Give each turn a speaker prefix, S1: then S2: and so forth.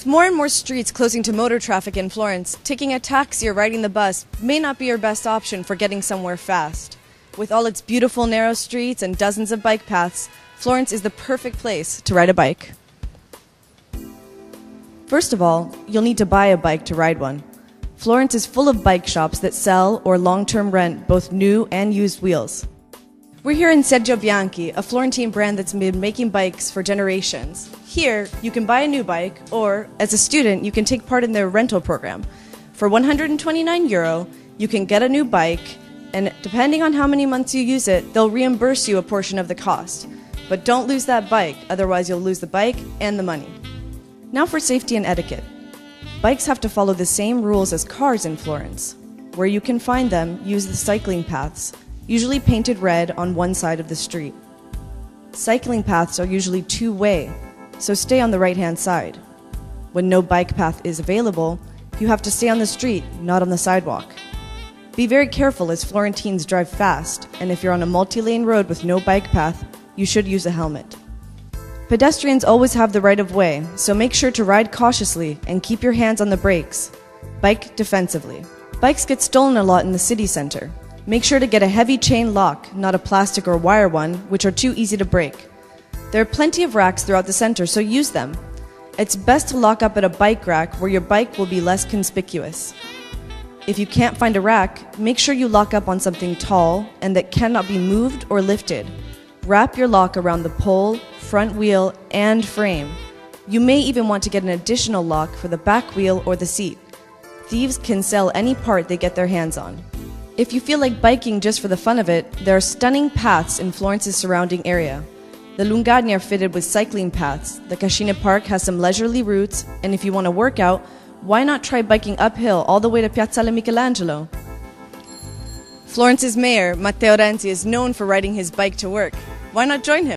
S1: With more and more streets closing to motor traffic in Florence, taking a taxi or riding the bus may not be your best option for getting somewhere fast. With all its beautiful narrow streets and dozens of bike paths, Florence is the perfect place to ride a bike. First of all, you'll need to buy a bike to ride one. Florence is full of bike shops that sell or long-term rent both new and used wheels. We're here in Sergio Bianchi, a Florentine brand that's been making bikes for generations. Here, you can buy a new bike, or as a student, you can take part in their rental program. For €129, you can get a new bike, and depending on how many months you use it, they'll reimburse you a portion of the cost. But don't lose that bike, otherwise you'll lose the bike and the money. Now for safety and etiquette. Bikes have to follow the same rules as cars in Florence. Where you can find them, use the cycling paths, usually painted red on one side of the street. Cycling paths are usually two-way, so stay on the right-hand side. When no bike path is available, you have to stay on the street, not on the sidewalk. Be very careful as Florentines drive fast, and if you're on a multi-lane road with no bike path, you should use a helmet. Pedestrians always have the right of way, so make sure to ride cautiously and keep your hands on the brakes. Bike defensively. Bikes get stolen a lot in the city center. Make sure to get a heavy chain lock, not a plastic or wire one, which are too easy to break. There are plenty of racks throughout the center, so use them. It's best to lock up at a bike rack where your bike will be less conspicuous. If you can't find a rack, make sure you lock up on something tall and that cannot be moved or lifted. Wrap your lock around the pole, front wheel, and frame. You may even want to get an additional lock for the back wheel or the seat. Thieves can sell any part they get their hands on. If you feel like biking just for the fun of it, there are stunning paths in Florence's surrounding area. The Lungagni are fitted with cycling paths, the Cascine Park has some leisurely routes, and if you want to work out, why not try biking uphill all the way to Piazzale Michelangelo? Florence's mayor, Matteo Renzi, is known for riding his bike to work. Why not join him?